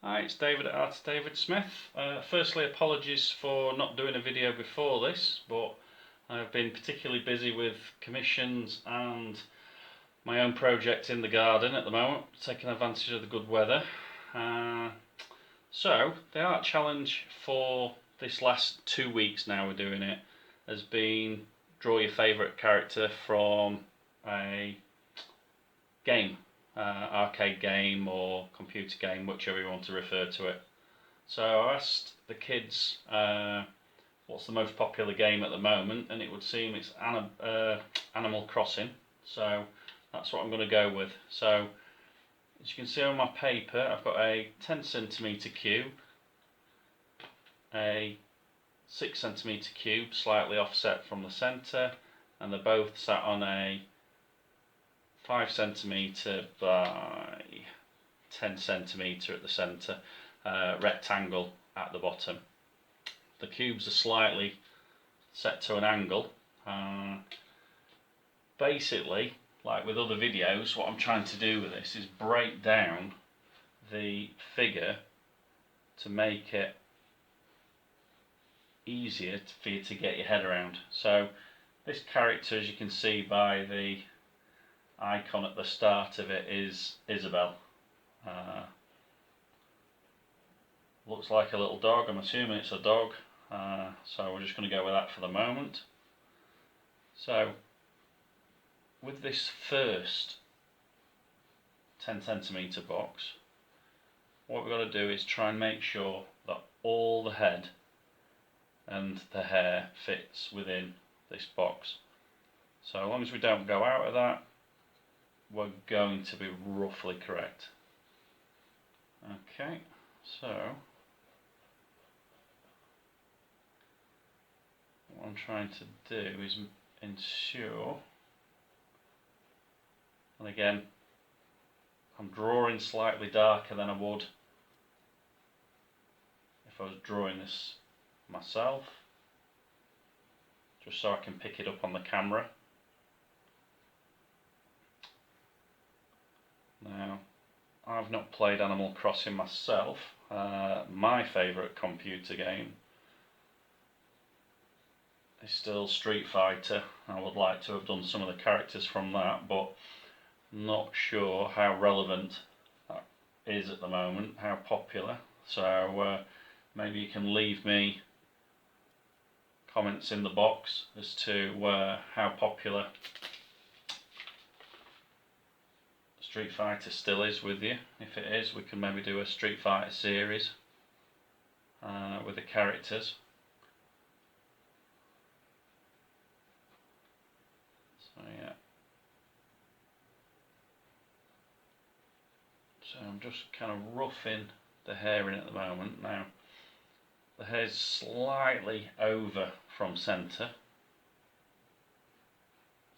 Hi, it's David at Art David Smith. Firstly, apologies for not doing a video before this, but I've been particularly busy with commissions and my own project in the garden at the moment, taking advantage of the good weather. So, the art challenge for this last 2 weeks now we're doing it has been draw your favourite character from a game. Arcade game or computer game, whichever you want to refer to it. So I asked the kids what's the most popular game at the moment, and it would seem it's Animal Crossing. So that's what I'm going to go with. So as you can see on my paper, I've got a 10cm cube, a 6cm cube slightly offset from the centre, and they're both sat on a 5cm by 10cm at the centre rectangle at the bottom. The cubes are slightly set to an angle. Basically, like with other videos, what I'm trying to do with this is break down the figure to make it easier for you to get your head around. So this character, as you can see by the icon at the start of it, is Isabelle. Looks like a little dog. I'm assuming it's a dog, so we're just going to go with that for the moment. So with this first 10cm box, what we've got to do is try and make sure that all the head and the hair fits within this box. So as long as we don't go out of that, we're going to be roughly correct. Okay, so what I'm trying to do is ensure, and again I'm drawing slightly darker than I would if I was drawing this myself, just so I can pick it up on the camera. Now, I've not played Animal Crossing myself. My favourite computer game is still Street Fighter. I would like to have done some of the characters from that, but not sure how relevant that is at the moment, how popular. So maybe you can leave me comments in the box as to how popular Street Fighter still is with you. If it is, we can maybe do a Street Fighter series with the characters. So yeah. So I'm just kind of roughing the hair in at the moment. Now the hair's slightly over from centre.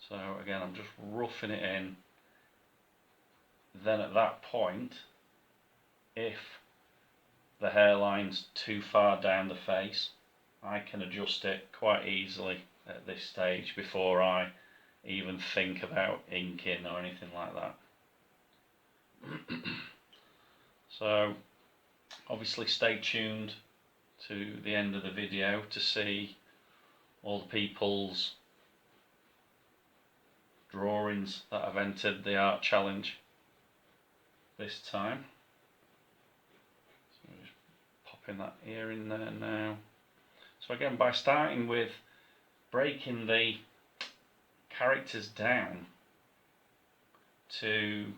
So again, I'm just roughing it in. Then at that point, if the hairline's too far down the face, I can adjust it quite easily at this stage before I even think about inking or anything like that. So obviously stay tuned to the end of the video to see all the people's drawings that have entered the art challenge this time. So I'm just popping that ear in there now. So again, by starting with breaking the characters down to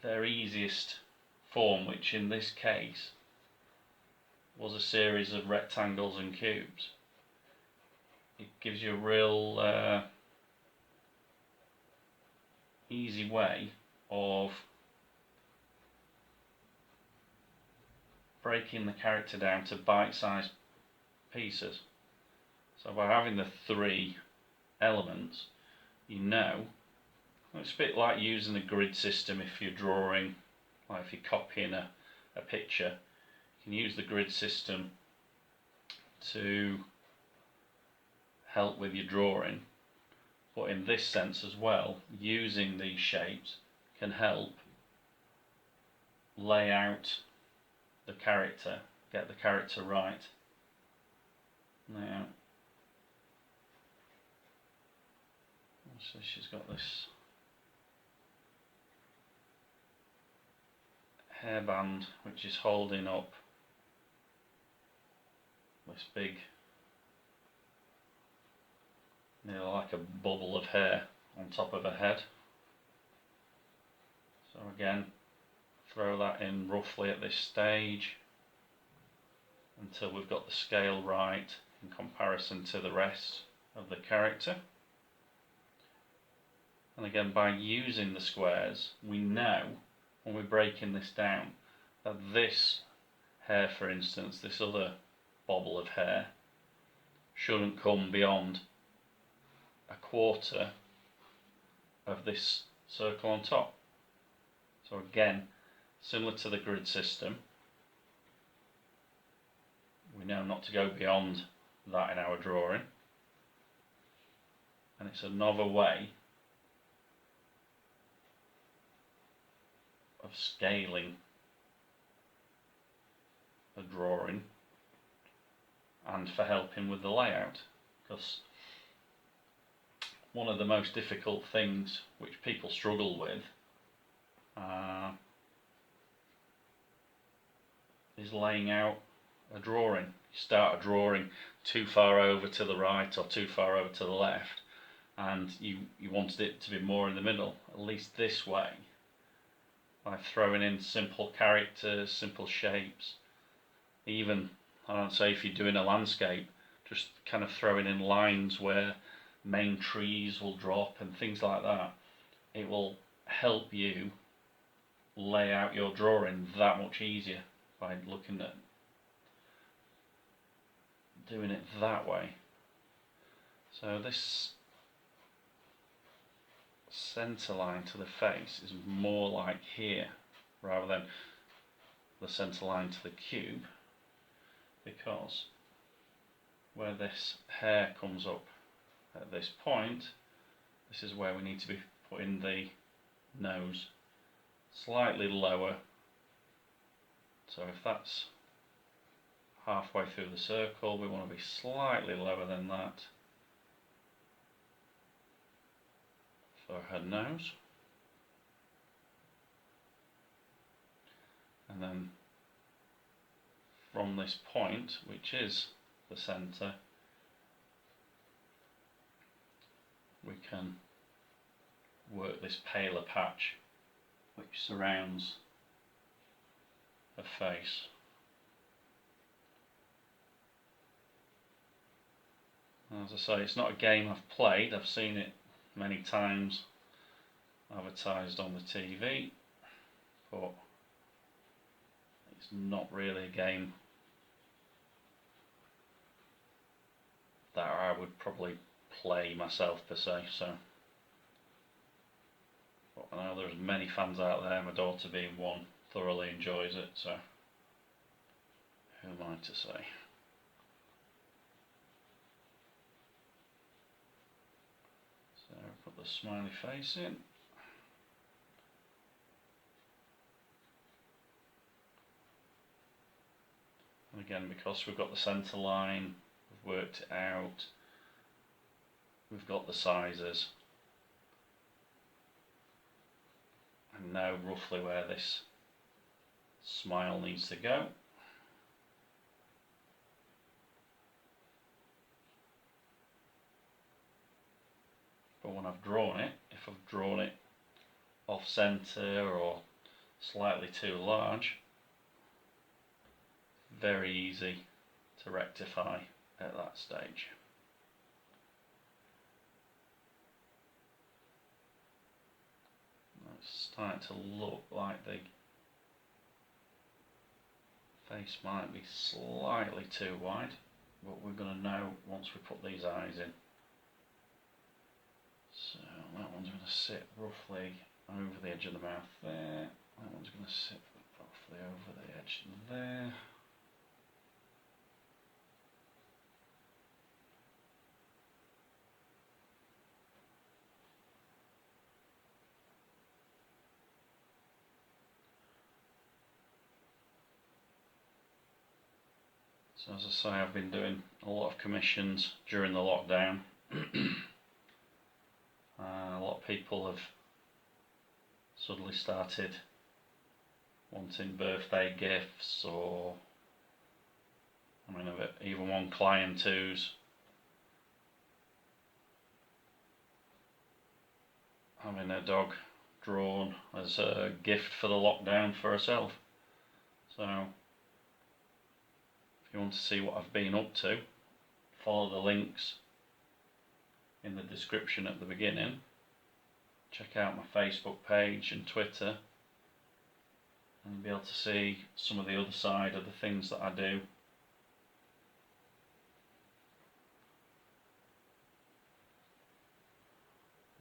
their easiest form, which in this case was a series of rectangles and cubes, it gives you a real easy way of breaking the character down to bite-sized pieces. So by having the 3 elements, you know, it's a bit like using a grid system if you're drawing, like if you're copying a picture, you can use the grid system to help with your drawing. But in this sense as well, using these shapes can help lay out the character, get the character right. Now, so she's got this hairband which is holding up this big, nearly like a bubble of hair on top of her head. So again, throw that in roughly at this stage until we've got the scale right in comparison to the rest of the character. And again, by using the squares, we know when we're breaking this down that this hair, for instance, this other bobble of hair, shouldn't come beyond a quarter of this circle on top. So again, similar to the grid system, we know not to go beyond that in our drawing, and it's another way of scaling a drawing and for helping with the layout, because one of the most difficult things which people struggle with is laying out a drawing. You start a drawing too far over to the right or too far over to the left, and you wanted it to be more in the middle. At least this way, by throwing in simple characters, simple shapes, even, I don't say if you're doing a landscape, just kind of throwing in lines where main trees will drop and things like that, it will help you lay out your drawing that much easier by looking at doing it that way. So this centre line to the face is more like here rather than the centre line to the cube, because where this hair comes up at this point, this is where we need to be putting the nose slightly lower. So if that's halfway through the circle, we want to be slightly lower than that for her nose. And then from this point, which is the centre, we can work this paler patch which surrounds her face. As I say, it's not a game I've played. I've seen it many times advertised on the TV, but it's not really a game that I would probably play myself per se. So, but I know there's many fans out there, my daughter being one, thoroughly enjoys it, so who am I to say? So put the smiley face in. And again, because we've got the centre line, we've worked it out, we've got the sizes, and know roughly where this smile needs to go. But when I've drawn it, if I've drawn it off centre or slightly too large, very easy to rectify at that stage. It's starting to look like the face might be slightly too wide, but we're going to know once we put these eyes in. So that one's going to sit roughly over the edge of the mouth there, that one's going to sit roughly over the edge there. So as I say, I've been doing a lot of commissions during the lockdown. A lot of people have suddenly started wanting birthday gifts, or I mean, even one client who's having a dog drawn as a gift for the lockdown for herself. So if you want to see what I've been up to, follow the links in the description at the beginning. Check out my Facebook page and Twitter, and you'll be able to see some of the other side of the things that I do.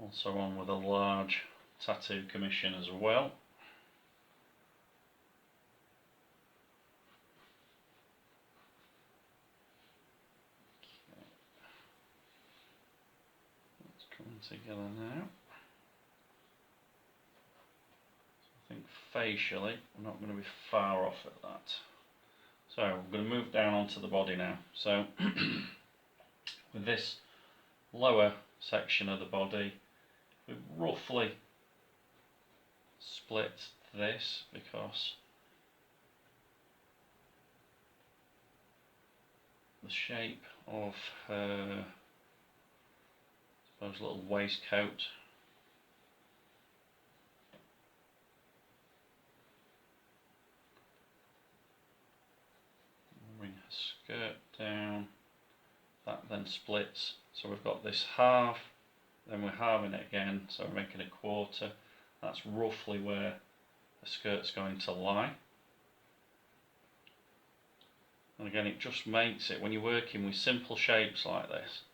Also on with a large tattoo commission as well. Okay. It's coming together now. I think facially we're not going to be far off at that. So we're going to move down onto the body now. So with this lower section of the body, we roughly split this because the shape of her, I suppose, little waistcoat bring her skirt down, that then splits, so we've got this half, then we're halving it again, so we're making a quarter. That's roughly where the skirt's going to lie. And again, it just makes it, when you're working with simple shapes like this,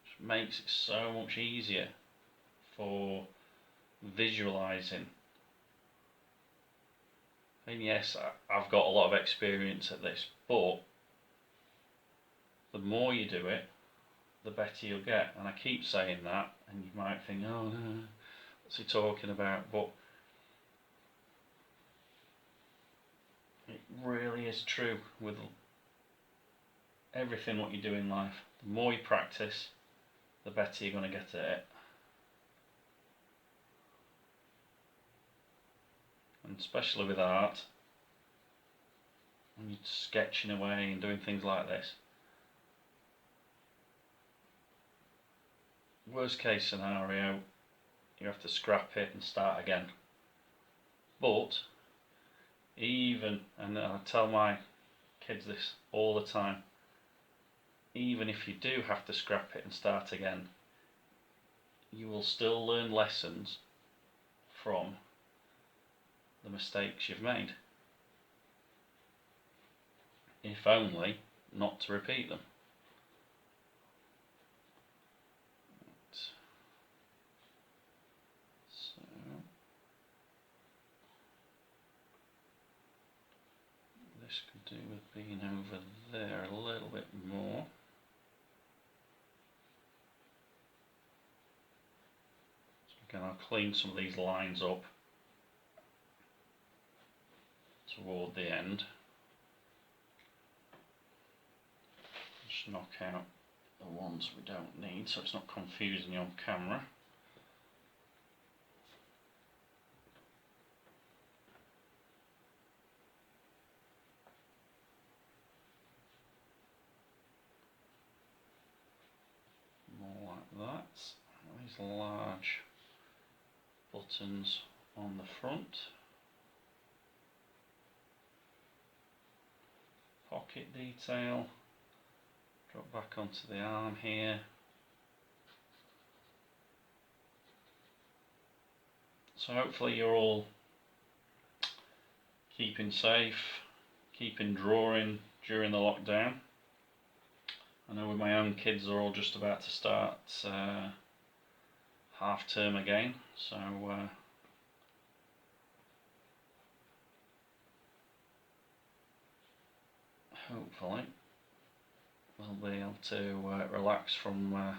it just makes it so much easier for visualising. And yes, I've got a lot of experience at this, but the more you do it, the better you'll get. And I keep saying that, and you might think, oh no, what's he talking about? But it really is true with everything what you do in life. The more you practice, the better you're going to get at it. And especially with art, when you're sketching away and doing things like this, worst case scenario, you have to scrap it and start again. But even, and I tell my kids this all the time, even if you do have to scrap it and start again, you will still learn lessons from the mistakes you've made, if only not to repeat them. So this could do with being over there a little bit more. So again, I'll clean some of these lines up toward the end. Just knock out the ones we don't need so it's not confusing you on camera. More like that. These large buttons on the front. Pocket detail. Drop back onto the arm here. So hopefully you're all keeping safe, keeping drawing during the lockdown. I know with my own kids, they're all just about to start half term again, so hopefully they'll be able to relax from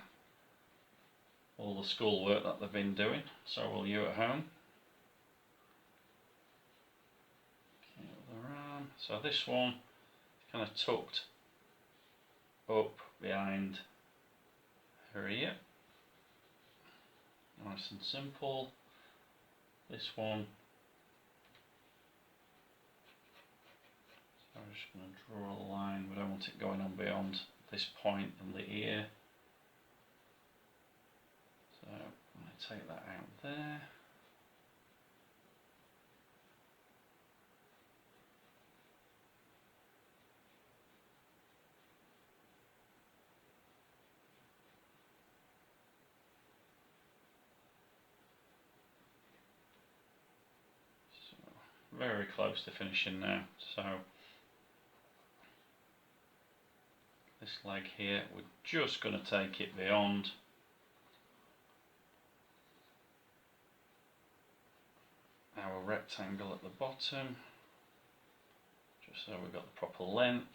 all the schoolwork that they've been doing. So will you at home. Okay, other arm. So this one kind of tucked up behind her ear. Nice and simple. This one, so I'm just going to draw a line. We don't want it going on beyond this point in the ear. So I'm going to take that out there. Very close to finishing now. So this leg here, we're just going to take it beyond. Our rectangle at the bottom, just so we've got the proper length.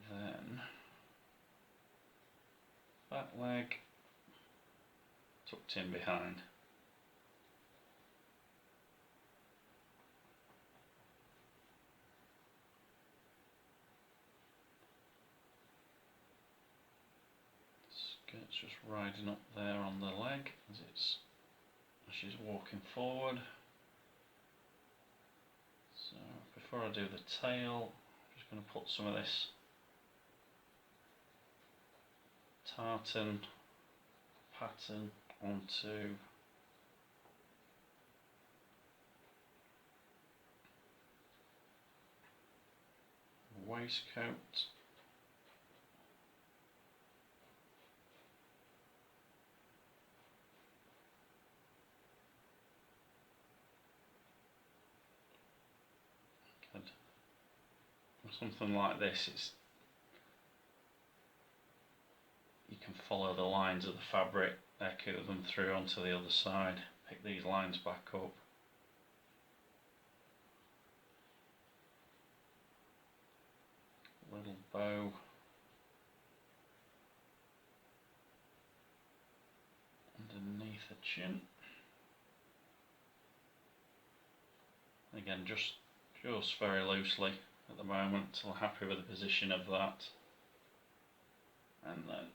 And then that leg tucked in behind. Skirt's just riding up there on the leg as she's walking forward. So before I do the tail, I'm just going to put some of this tartan pattern onto the waistcoat. Something like this, you can follow the lines of the fabric, echo them through onto the other side, pick these lines back up. Little bow. Underneath the chin. Again, just very loosely at the moment till I'm happy with the position of that. And then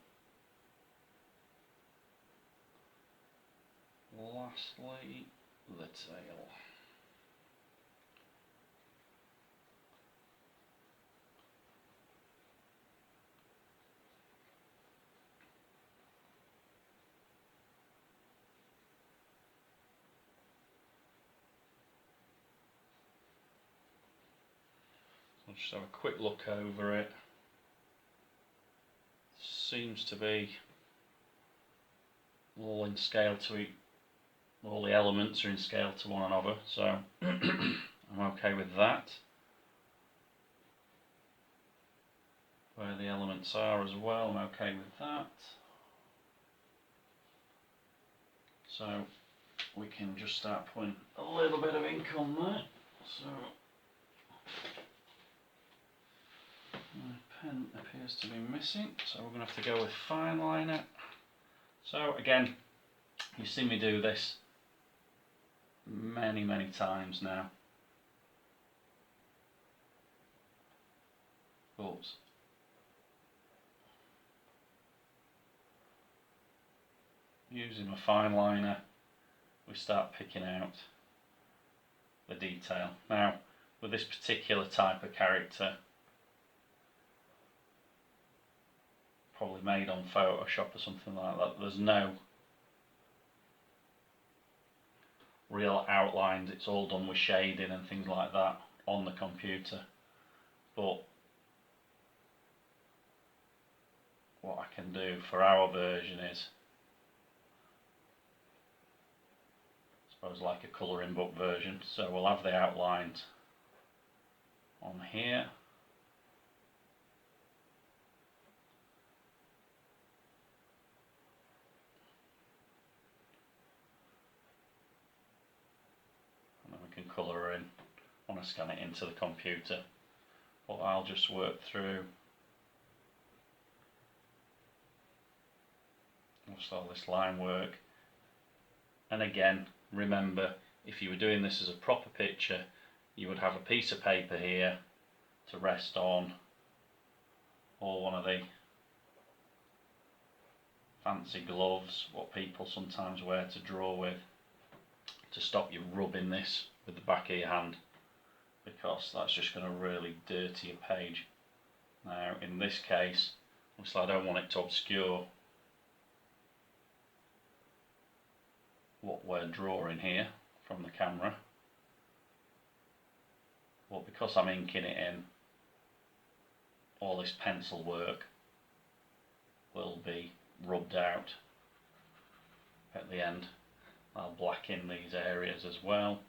lastly, the tail. I'll just have a quick look over it. Seems to be all in scale to each, all the elements are in scale to one another, so I'm okay with that. Where the elements are as well, I'm okay with that. So we can just start putting a little bit of ink on there. So my pen appears to be missing, so we're going to have to go with fine liner. So again, you've seen me do this many times now, but using a fine liner we start picking out the detail. Now with this particular type of character, probably made on Photoshop or something like that, there's no real outlines, it's all done with shading and things like that on the computer. But what I can do for our version is, I suppose, like a colouring book version. So we'll have the outlines on here. And then we can colour in. I want to scan it into the computer, but I'll just work through all this line work. And again, remember, if you were doing this as a proper picture, you would have a piece of paper here to rest on, or one of the fancy gloves what people sometimes wear to draw with, to stop you rubbing this with the back of your hand, because that's just going to really dirty your page. Now in this case, obviously I don't want it to obscure what we're drawing here from the camera, but because I'm inking it in, all this pencil work will be rubbed out at the end. I'll blacken these areas as well.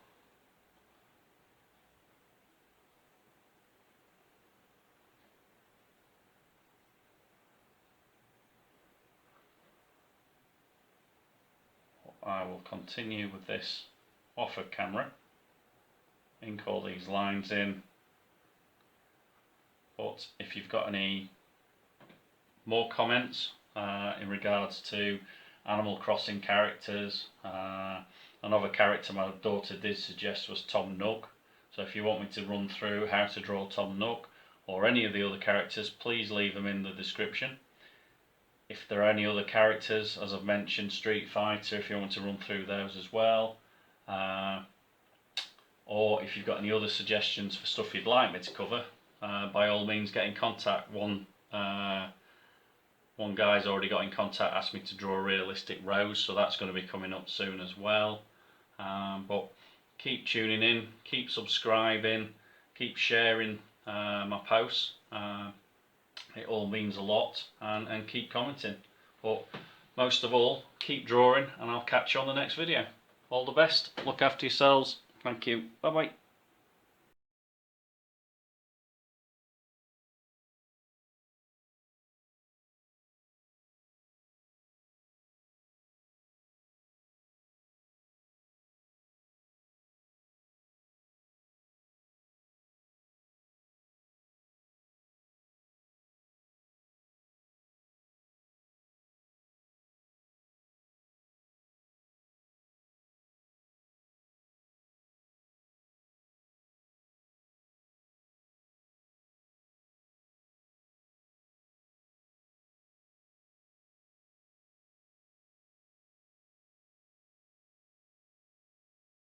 I will continue with this off of camera, ink all these lines in, but if you've got any more comments in regards to Animal Crossing characters, another character my daughter did suggest was Tom Nook, so if you want me to run through how to draw Tom Nook or any of the other characters, please leave them in the description. If there are any other characters, as I've mentioned, Street Fighter, if you want to run through those as well, or if you've got any other suggestions for stuff you'd like me to cover, by all means get in contact. One guy's already got in contact, asked me to draw a realistic Rose, so that's going to be coming up soon as well. But keep tuning in, keep subscribing, keep sharing my posts. It all means a lot, and keep commenting. But most of all, keep drawing, and I'll catch you on the next video. All the best, look after yourselves, thank you, bye bye.